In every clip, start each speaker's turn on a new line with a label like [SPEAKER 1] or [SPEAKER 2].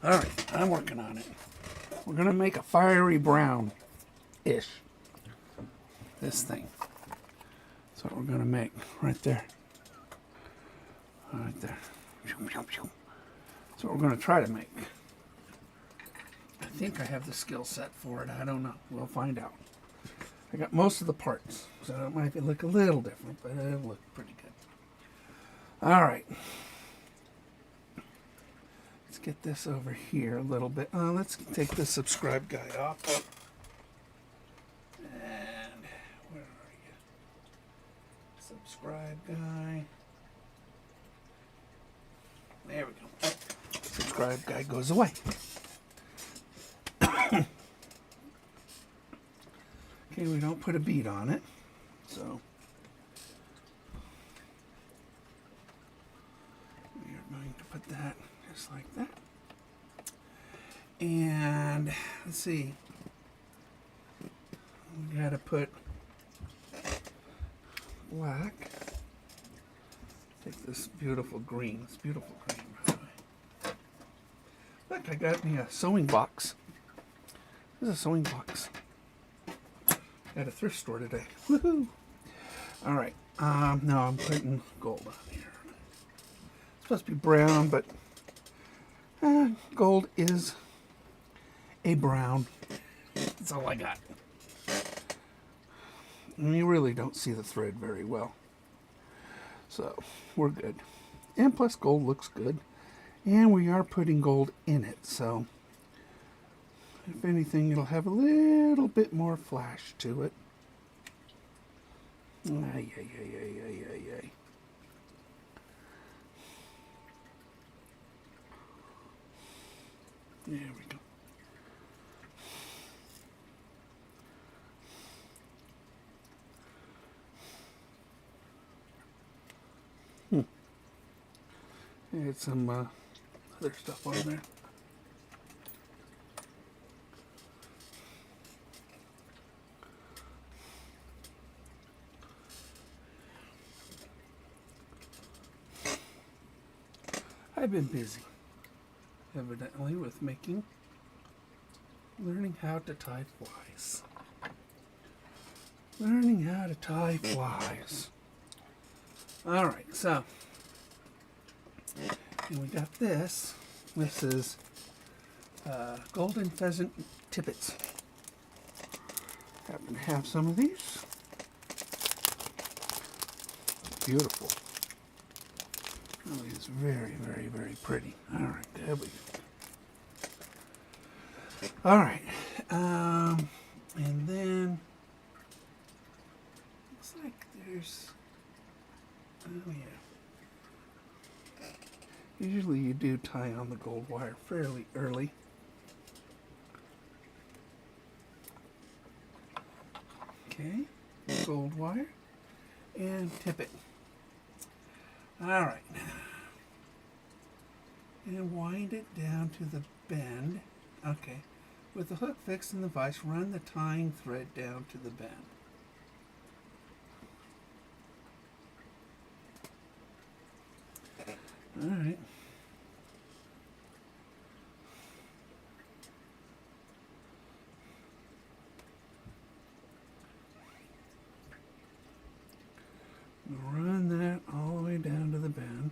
[SPEAKER 1] All right, I'm working on it. We're going to make a fiery brown-ish. This thing. That's what we're going to make right there. Right there. That's what we're going to try to make. I think I have the skill set for it. I don't know. We'll find out. I got most of the parts, so it might look a little different, but it'll look pretty good. All right. Let's get this over here a little bit. Let's take the subscribe guy off. And where are you? Subscribe guy. There we go. Subscribe guy goes away. Okay, we don't put a bead on it, so we are going to put that just like that. And let's see, we got to put black. Take this beautiful green. It's beautiful green, by the way. Look, I got me a sewing box. There's a sewing box. At a thrift store today. Woohoo! All right. No, I'm putting gold on here. It's supposed to be brown, but gold is a brown. That's all I got. And you really don't see the thread very well. So, we're good. And plus, gold looks good. And we are putting gold in it, so if anything, it'll have a little bit more flash to it. Ay, ay, ay, ay, ay, ay, ay. There we go. Add some other stuff on there. I've been busy, evidently, with learning how to tie flies. Learning how to tie flies. All right, so, and we got this. This is golden pheasant tippets. Happen to have some of these. Beautiful. Really is very, very, very pretty. All right, there we go. All right, and then looks like there's, oh yeah. Usually you do tie on the gold wire fairly early. Okay, gold wire and tippet. All right, and wind it down to the bend. Okay, with the hook fixed in the vise, run the tying thread down to the bend. All right. Run that all the way down to the bend.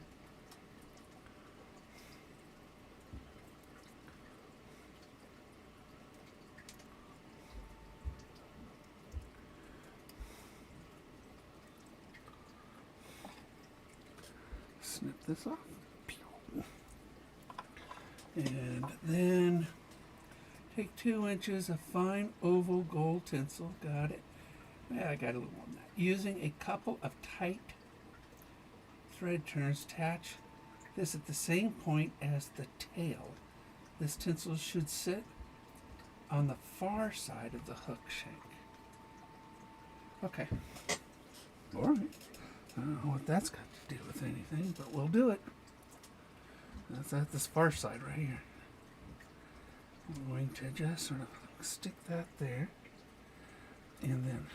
[SPEAKER 1] Snip this off. And then take 2 inches of fine oval gold tinsel. Got it. Yeah, I got a little more than that. Using a couple of tight thread turns, attach this at the same point as the tail. This tinsel should sit on the far side of the hook shank. Okay. All right. I don't know what that's got to do with anything, but we'll do it. That's at this far side right here. I'm going to just sort of stick that there, and then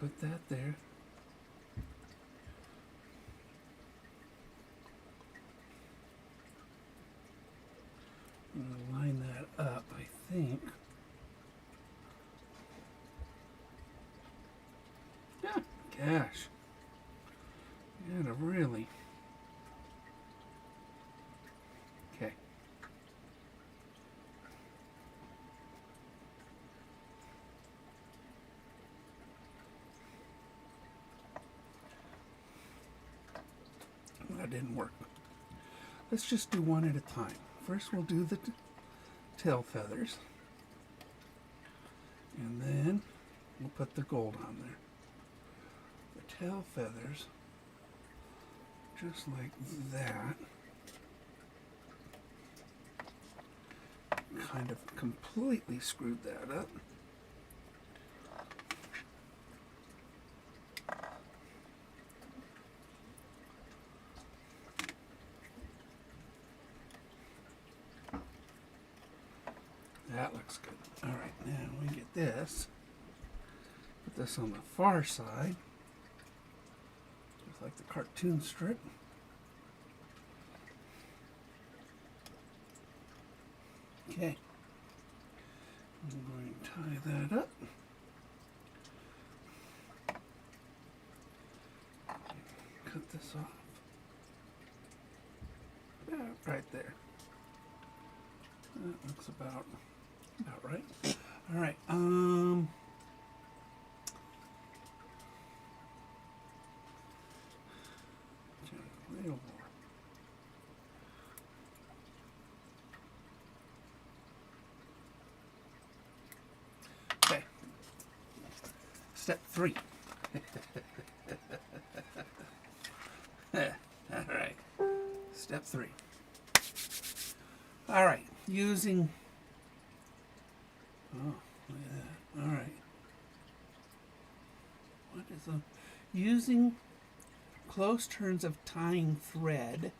[SPEAKER 1] put that there. I'm going to line that up, I think. Yeah, gosh. You gotta really. Okay. That didn't work. Let's just do one at a time. First we'll do the tail feathers. And then we'll put the gold on there. The tail feathers, just like that. Kind of completely screwed that up. That looks good. All right, now we get this. Put this on the far side, just like the cartoon strip. Okay. I'm going to tie that up. Cut this off. Right there. That looks about right. All right. A little more. Okay. Step 3. All right. Step 3. All right. Using. Oh, look at that. All right. What is a using close turns of tying thread,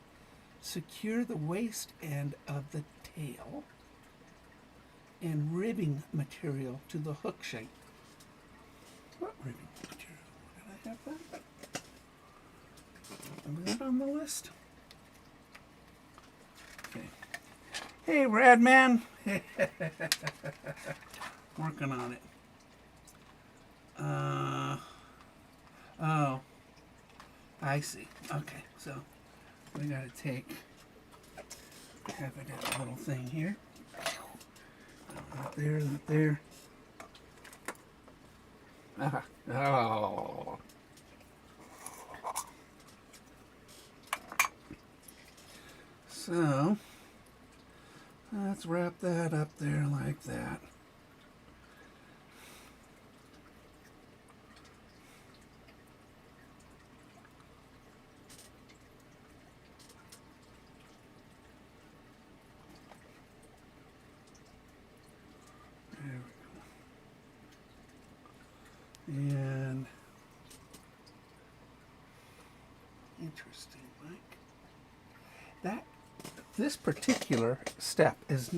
[SPEAKER 1] secure the waist end of the tail and ribbing material to the hook shape. What ribbing material? Did I have that? Is that on the list? Okay. Hey, Rad Man. Working on it. Oh, I see. Okay, so we gotta have it in a little thing here. Not there, not there. Oh. So, let's wrap that up there like that. And interesting, Mike. This particular step is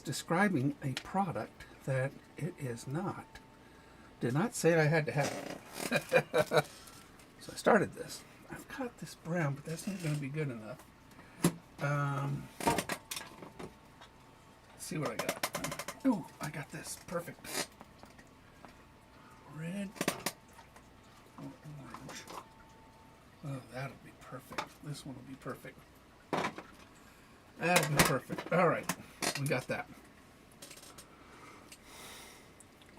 [SPEAKER 1] describing a product that it is not. Did not say I had to have it. So I started this. I've got this brown, but that's not going to be good enough. Let's see what I got. Ooh, I got this. Perfect. Red or orange. Oh, that'll be perfect. This one will be perfect. That'll be perfect. All right, we got that.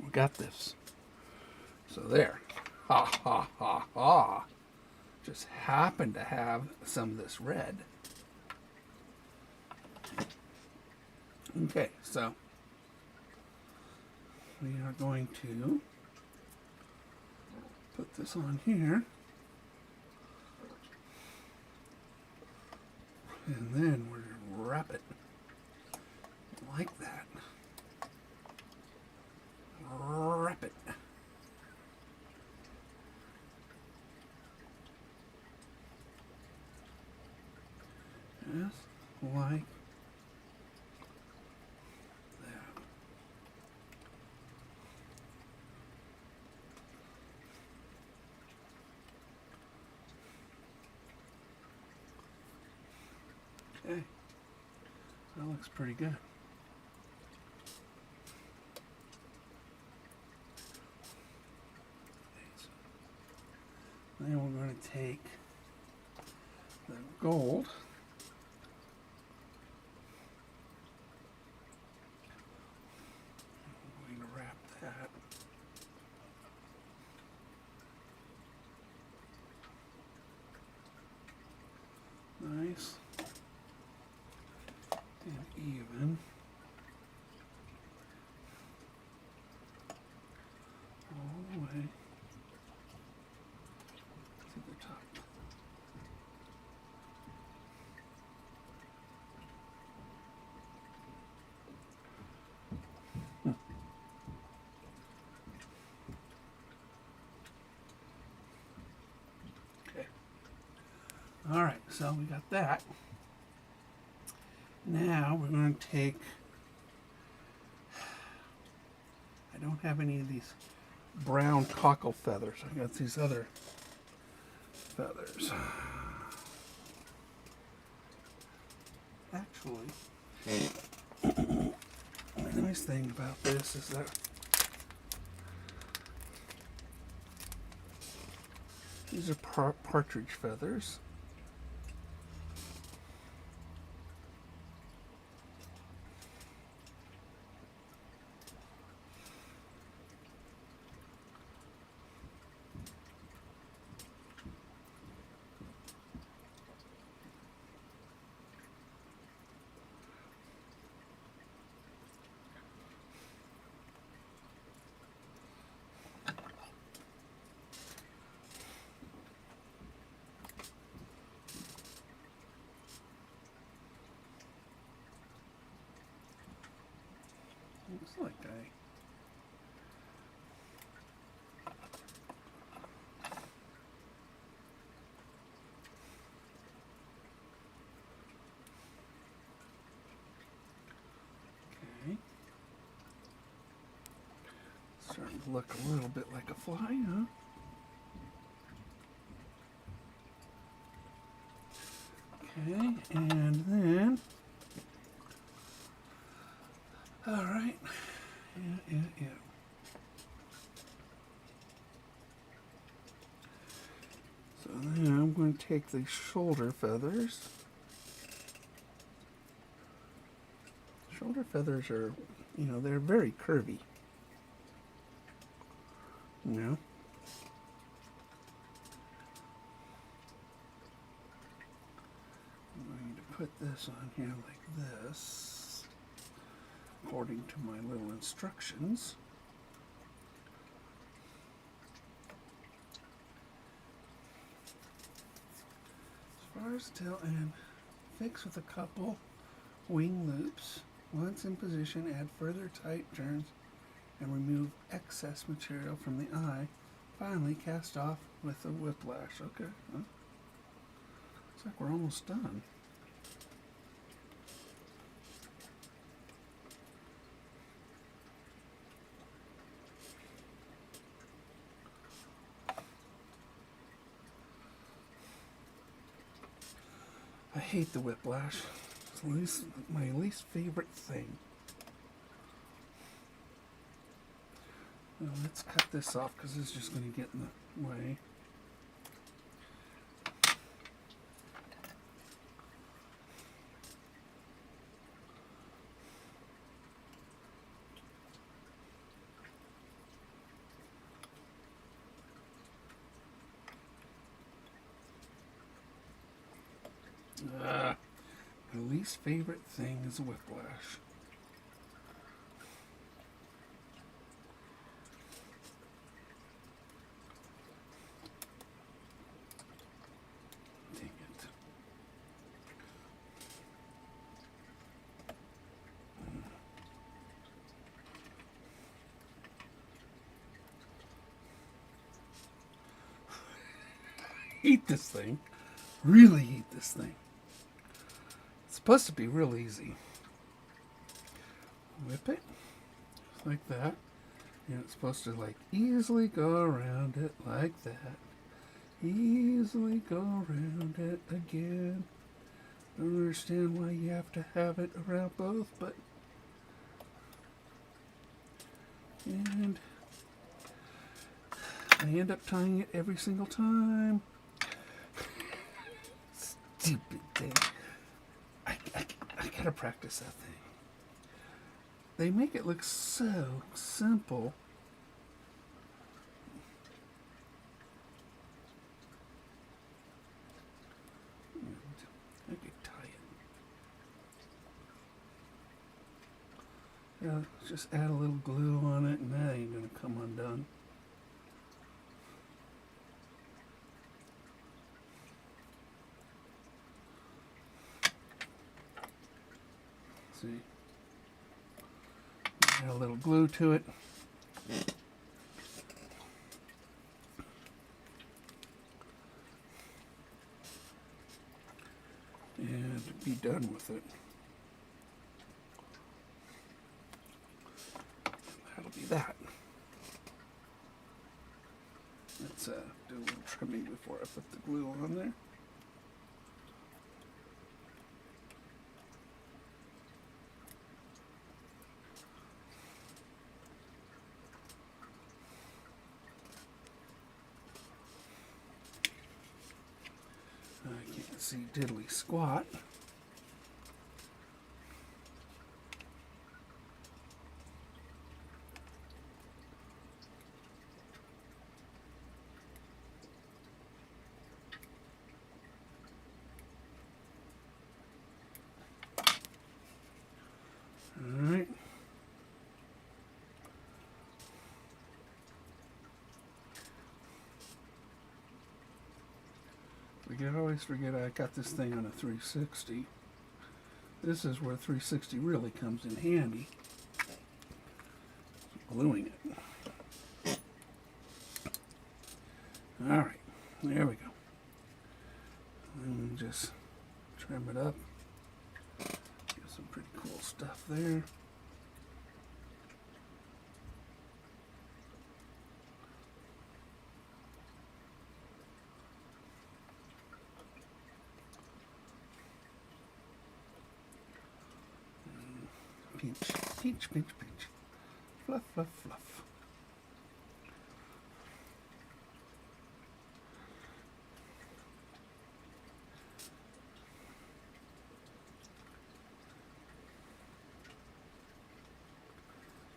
[SPEAKER 1] We got this. So there. Ha, ha, ha, ha. Just happened to have some of this red. Okay, so we are going to put this on here. And then we're going to wrap it like that. Wrap it. Just like that. Okay, that looks pretty good. Then we're going to take the gold. I'm going to wrap that. Nice and even all the way to the top. Okay. All right, so we got that. Now we're going to take, I don't have any of these brown cockle feathers. I got these other feathers. Actually, the nice thing about this is that these are partridge feathers. Looks like okay. Starting to look a little bit like a fly, huh? Okay, and then, all right, yeah. So then I'm going to take the shoulder feathers. Shoulder feathers are, they're very curvy. You know? I'm going to put this on here like this, according to my little instructions. As far as tail, and fix with a couple wing loops. Once in position, add further tight turns and remove excess material from the eye. Finally, cast off with a whiplash. Okay. Huh? Looks like we're almost done. I hate the whiplash. It's my least favorite thing. Well, let's cut this off because it's just going to get in the way. My least favorite thing is whiplash. Dang it. Hate this thing. Really hate this thing. It's supposed to be real easy. Whip it like that. And it's supposed to like easily go around it like that. Easily go around it again. Don't understand why you have to have it around both, but... And I end up tying it every single time. Stupid thing. I gotta practice that thing. They make it look so simple. I could tie it. Yeah, just add a little glue on it and that ain't gonna come undone. See? Add a little glue to it. And be done with it. That'll be that. Let's do a little trimming before I put the glue on there. I can't see diddly squat. Alright. I always forget I got this thing on a 360. This is where 360 really comes in handy. Gluing it. Alright, there we go. And just trim it up. Get some pretty cool stuff there. Pinch, pinch, pinch, pinch. Fluff, fluff, fluff.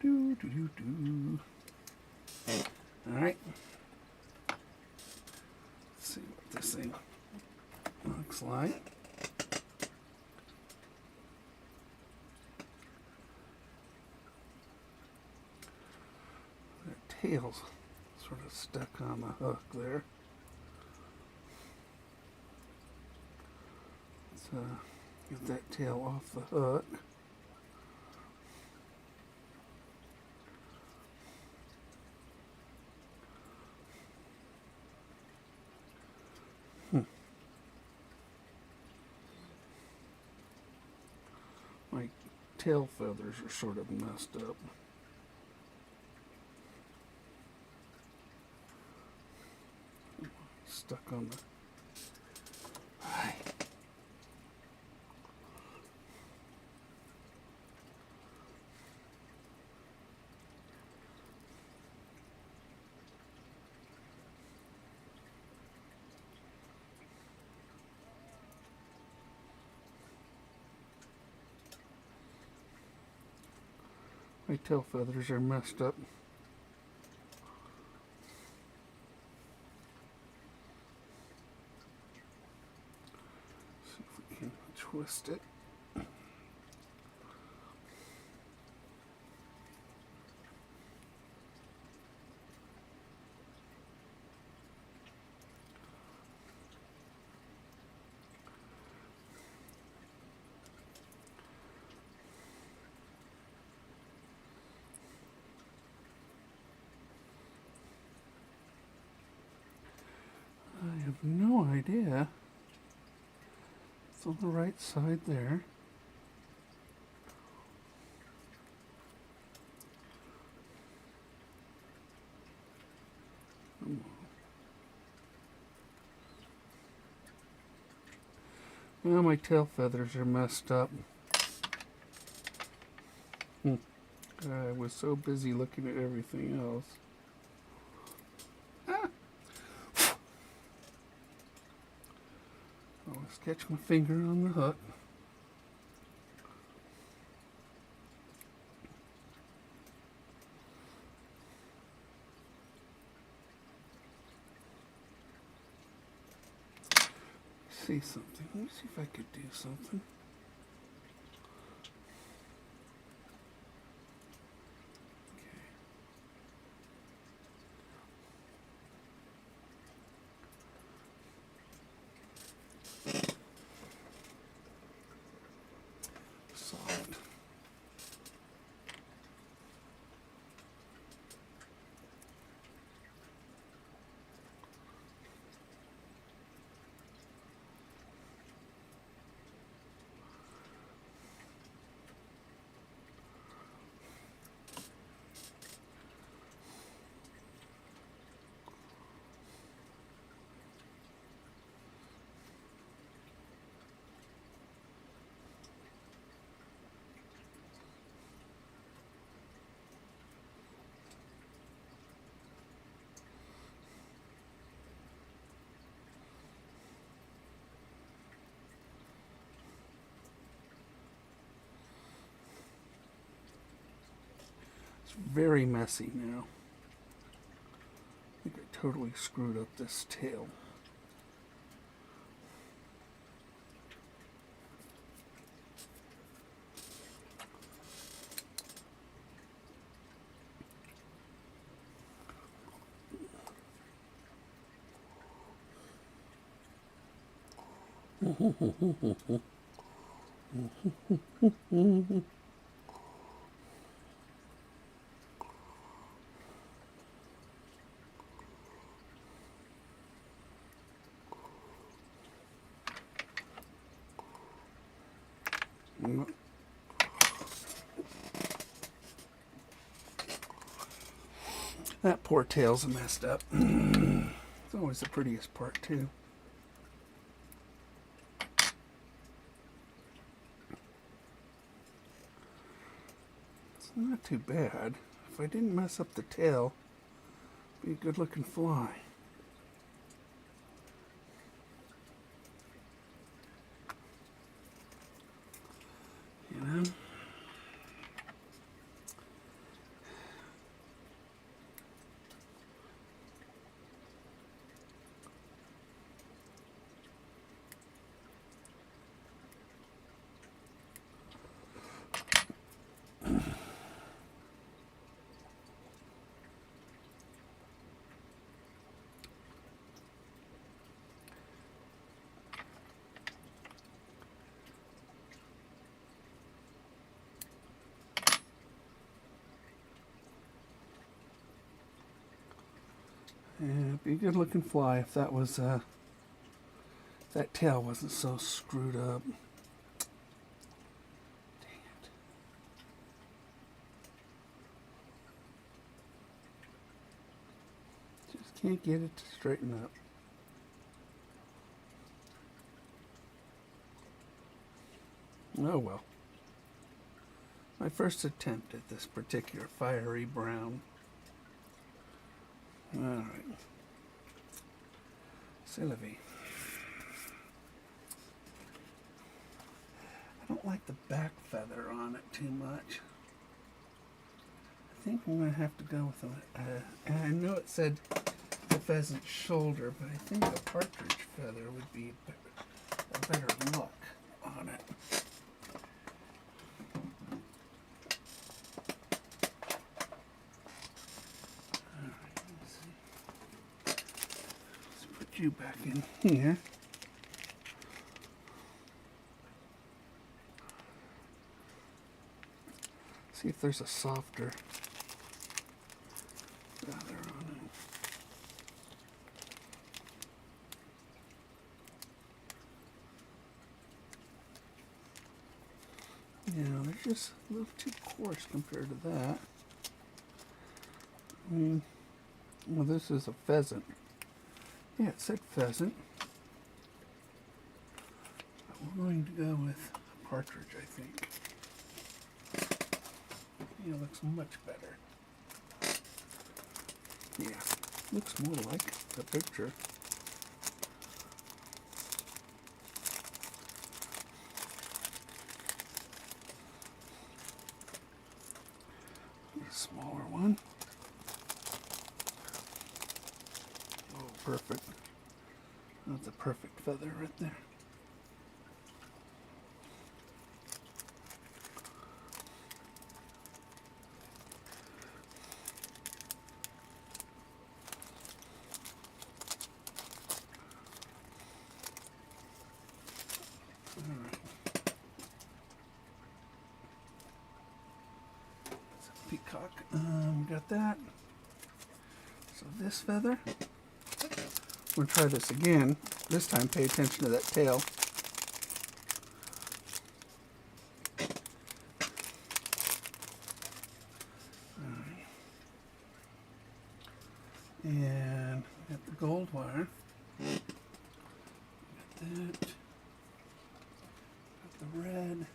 [SPEAKER 1] Do, do, do, do. All right. Let's see what this thing looks like. Tail's sort of stuck on the hook there. Let's get that tail off the hook. My tail feathers are sort of messed up. Stuck on the... My tail feathers are messed up. See if we can twist it. I have no idea. It's on the right side there. Well, my tail feathers are messed up. I was so busy looking at everything else. Ah. I'll sketch my finger on the hook. See something. Let me see if I could do something. Soft. It's very messy now. I think I totally screwed up this tail. That poor tail's messed up. It's always the prettiest part, too. It's not too bad. If I didn't mess up the tail, it'd be a good looking fly. You know? Yeah, it'd be a good looking fly if that was that tail wasn't so screwed up. Dang it. Just can't get it to straighten up. Oh well. My first attempt at this particular fiery brown. Alright. C'est la vie. I don't like the back feather on it too much. I think I'm going to have to go with and I know it said the pheasant shoulder, but I think a partridge feather would be a better look on it. You back in here. See if there's a softer feather on it. Yeah, they're just a little too coarse compared to that. I mean, well, this is a pheasant. Yeah, it said pheasant. I'm going to go with partridge, I think. Yeah, looks much better. Yeah, looks more like the picture. A smaller one. Oh, perfect. That's a perfect feather right there. Peacock. Got that. So this feather, we're going to try this again. This time pay attention to that tail. Alright. And got the gold wire. Got that. Got the red.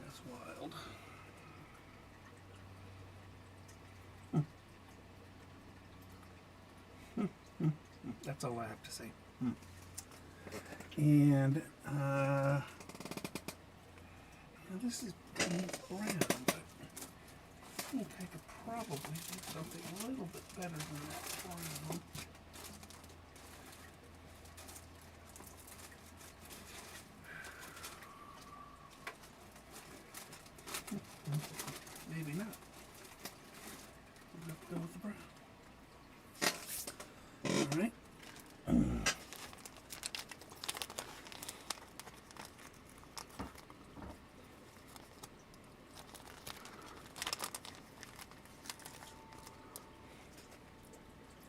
[SPEAKER 1] That's wild. That's all I have to say. And now this is brown, but I think I could probably do something a little bit better than that brown. Maybe not. We'll have to go with the brown. All right.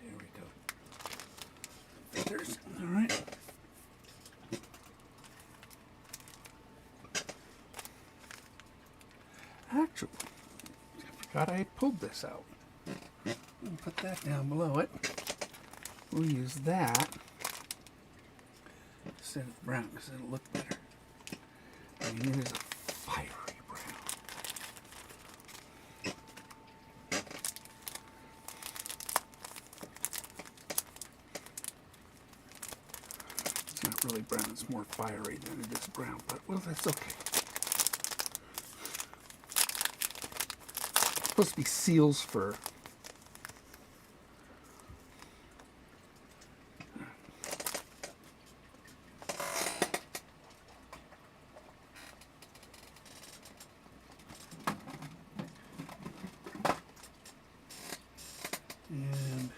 [SPEAKER 1] There we go. Feathers. All right. Actually, I forgot I pulled this out. I'll put that down below it. We'll use that instead of brown because it'll look better. I mean, it is a fiery brown. It's not really brown, it's more fiery than it is brown, but well, that's okay. It's supposed to be seal's fur. And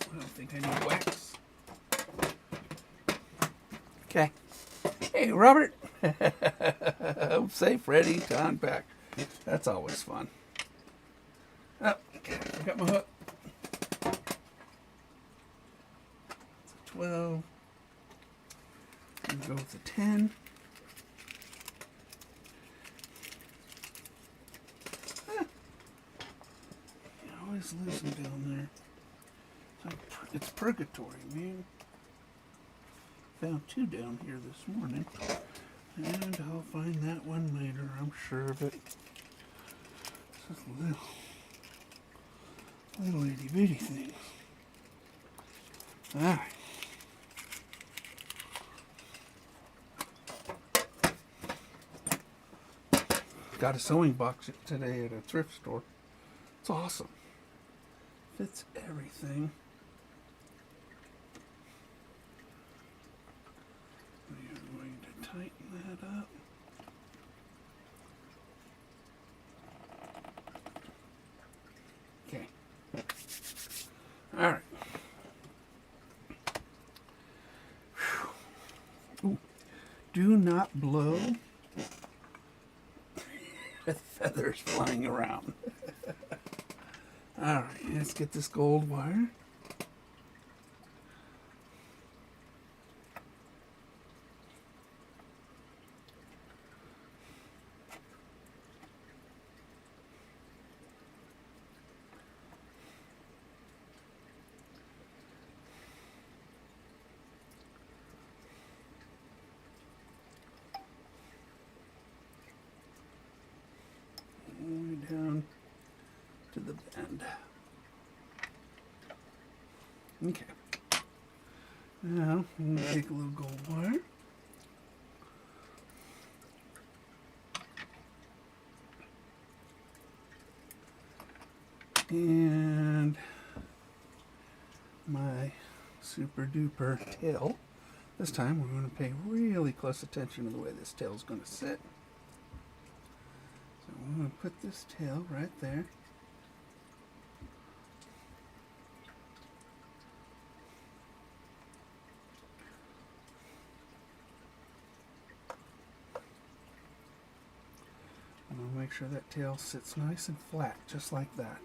[SPEAKER 1] I don't think I need wax. Okay. Hey, Robert. Home safe, ready to unpack. That's always fun. Oh, okay. I got my hook. It's a 12. I'm going to go with a 10. Always lose them down there. It's purgatory, man. Found two down here this morning. And I'll find that one later, I'm sure of it. It's just little itty bitty things. Alright. Got a sewing box today at a thrift store. It's awesome. Fits everything. We are going to tighten that up. Okay. All right. Ooh. Do not blow with feathers flying around. All right, let's get this gold wire. to the bend. Okay. Now, I'm going to take a little gold wire. And my super duper tail. This time we're going to pay really close attention to the way this tail is going to sit. So we're going to put this tail right there. And I'll make sure that tail sits nice and flat, just like that.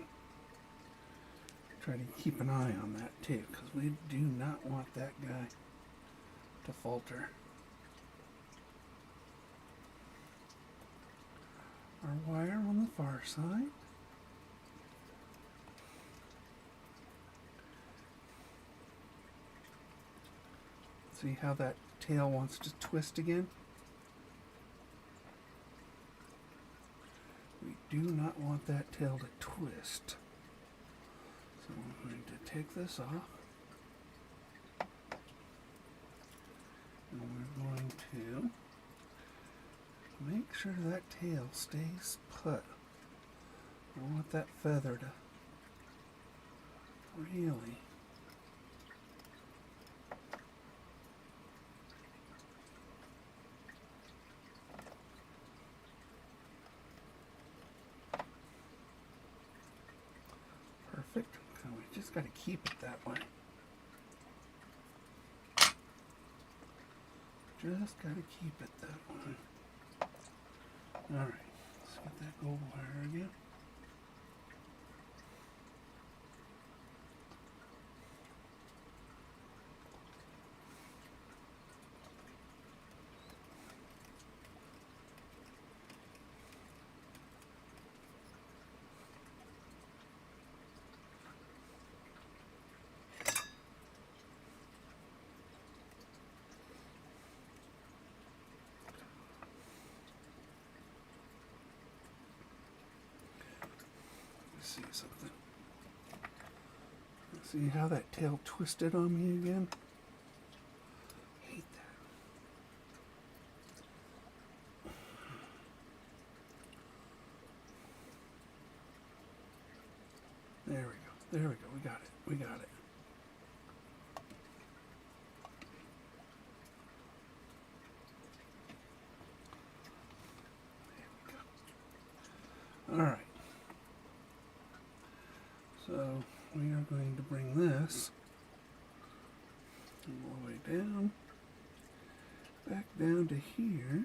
[SPEAKER 1] Try to keep an eye on that too, because we do not want that guy to falter. Our wire on the far side. See how that tail wants to twist again? We do not want that tail to twist. So I'm going to take this off. And we're going to make sure that tail stays put. I want that feather to really perfect. So we just got to keep it that way. Just got to keep it that way. Alright, let's get that gold wire again. See something. See how that tail twisted on me again? Hate that. There we go. There we go. We got it. We got it. There we go. All right. So we are going to bring this all the way down, back down to here,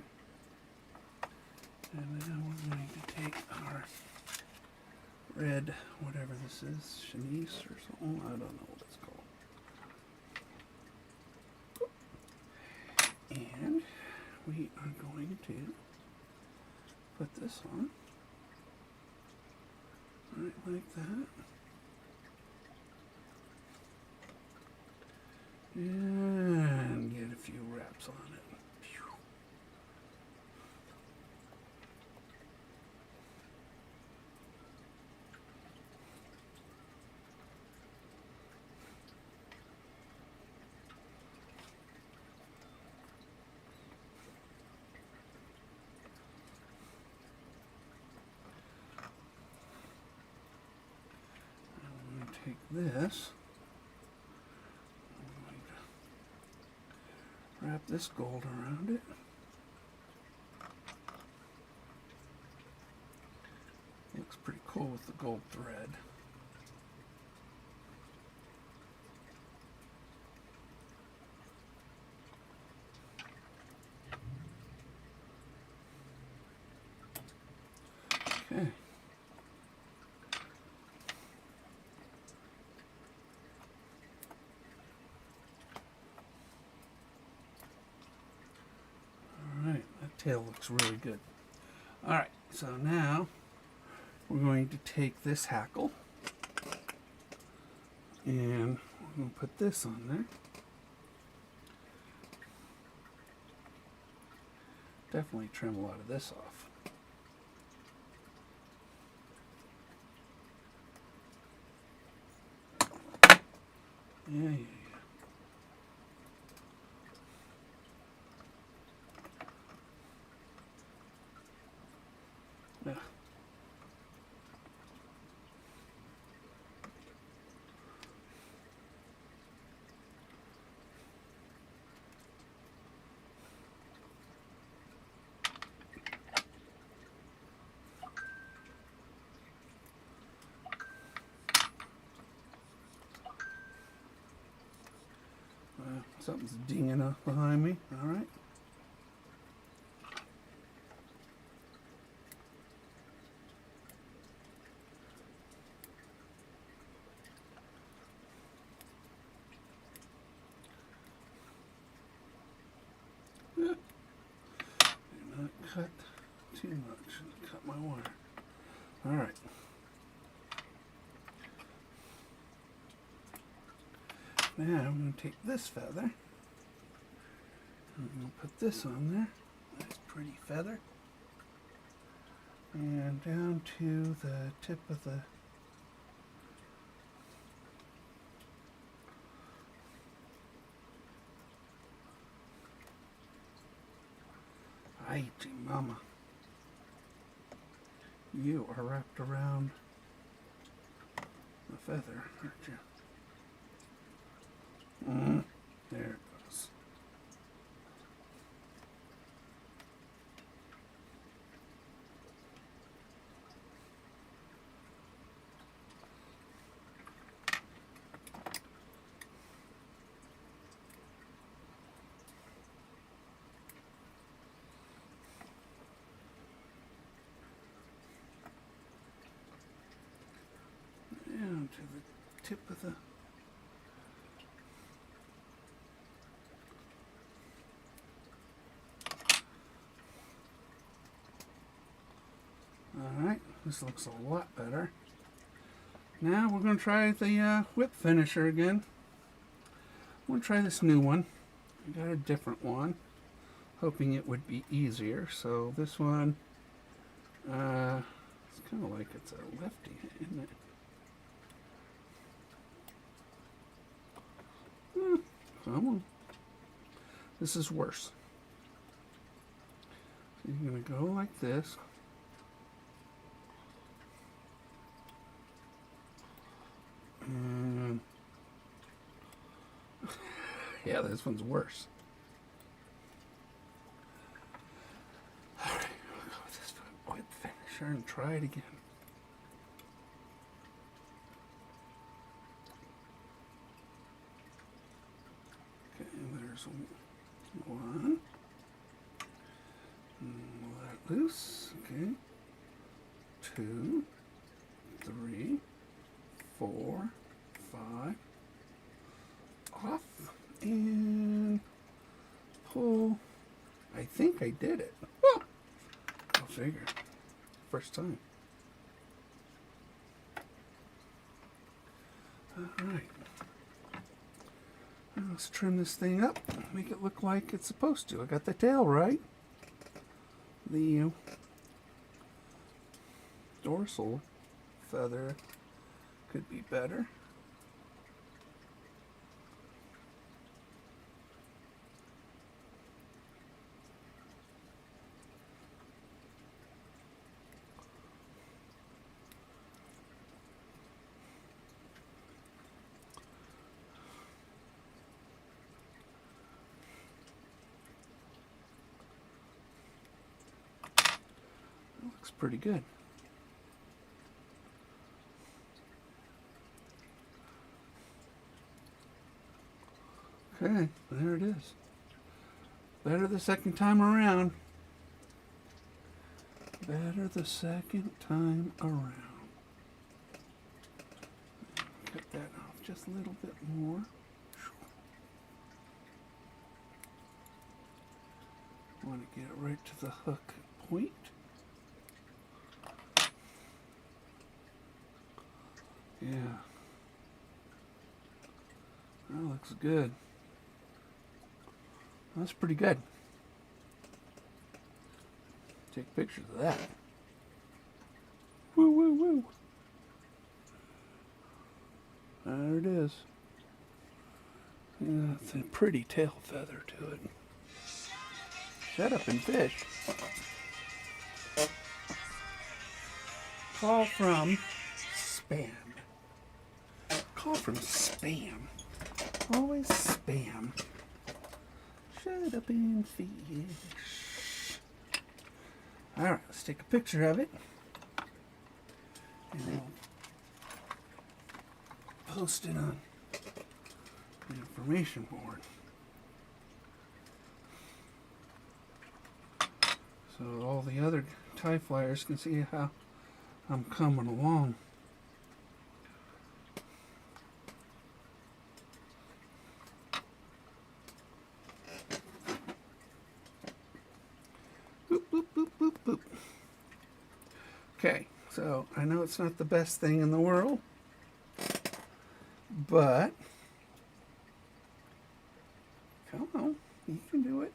[SPEAKER 1] and now we're going to take our red, whatever this is, chenise or something, I don't know what it's called. And we are going to put this on, right like that. And get a few wraps on it. Phew. I'm going to take this. Wrap this gold around it. Looks pretty cool with the gold thread. Okay. Tail looks really good. Alright, so now we're going to take this hackle and we're going to put this on there. Definitely trim a lot of this off. Yeah, yeah, yeah. Something's dinging up behind me. All right. Do not cut too much. Cut my wire. All right. Now I'm going to take this feather. I'm going to put this on there. Nice pretty feather. And down to the tip of the Ay, mama. You are wrapped around the feather, aren't you? There it goes. Down to the tip of the Alright, this looks a lot better. Now we're going to try the whip finisher again. I'm going to try this new one. I got a different one, hoping it would be easier. So this one, it's kind of like it's a lefty, isn't it? Come on. This is worse. So you're going to go like this. Yeah, this one's worse. Alright, we'll go with this whip finisher and try it again. Okay, there's one. Let loose. Okay. 2, 3, 4, 5. Off and pull. I think I did it. Oh, I'll figure. First time. Alright. Let's trim this thing up. Make it look like it's supposed to. I got the tail right. The dorsal feather could be better. Looks pretty good. Okay, there it is. Better the second time around. Better the second time around. Cut that off just a little bit more. Want to get it right to the hook point. Yeah. That looks good. That's pretty good. Take pictures of that. Woo, woo, woo. There it is. Yeah, it's a pretty tail feather to it. Shut up and fish. Call from spam. Call from spam. Always spam. Shut up and fish. Alright, let's take a picture of it. And we'll post it on the information board. So all the other tie flyers can see how I'm coming along. Boop, boop, boop, boop, boop. Okay, so I know it's not the best thing in the world, but come on, you can do it.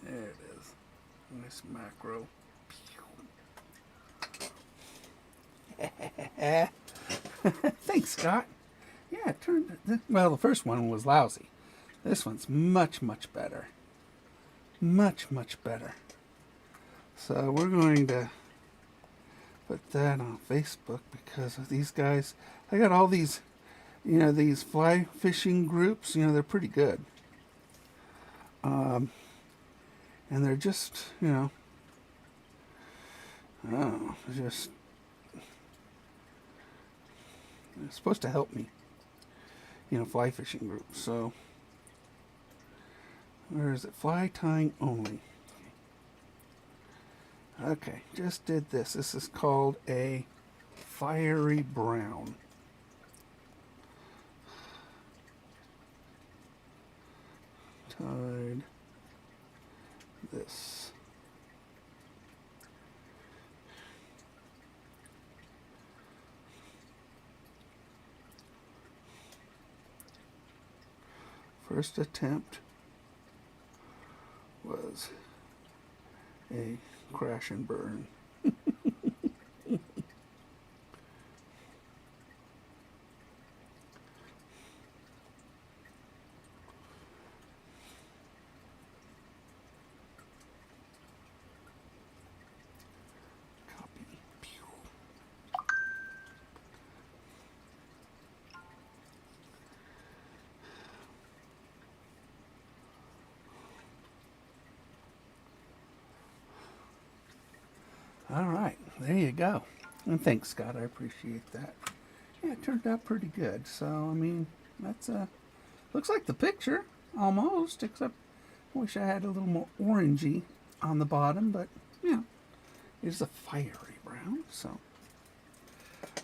[SPEAKER 1] There it is. Nice macro. Thanks, Scott. Yeah, it turned. Well, the first one was lousy. This one's much, much better. Much, much better. So we're going to put that on Facebook because of these guys. I got all these, these fly fishing groups. They're pretty good. And they're just, I don't know, they're supposed to help me, fly fishing groups. So, where is it? Fly tying only. Okay, just did this. This is called a fiery brown. Tied this. First attempt was a crash and burn. All right, there you go. And thanks, Scott. I appreciate that. Yeah, it turned out pretty good. So, I mean, that's looks like the picture almost, except I wish I had a little more orangey on the bottom, but yeah, it's a fiery brown. So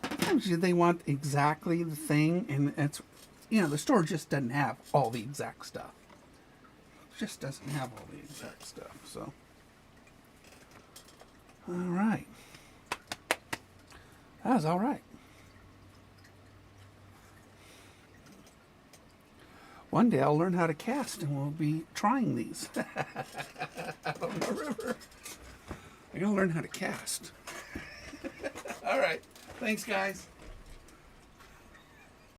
[SPEAKER 1] sometimes they want exactly the thing, and it's the store just doesn't have all the exact stuff. It just doesn't have all the exact stuff. So. All right. That was all right. One day I'll learn how to cast and we'll be trying these out on the river. I gotta learn how to cast. All right. Thanks, guys.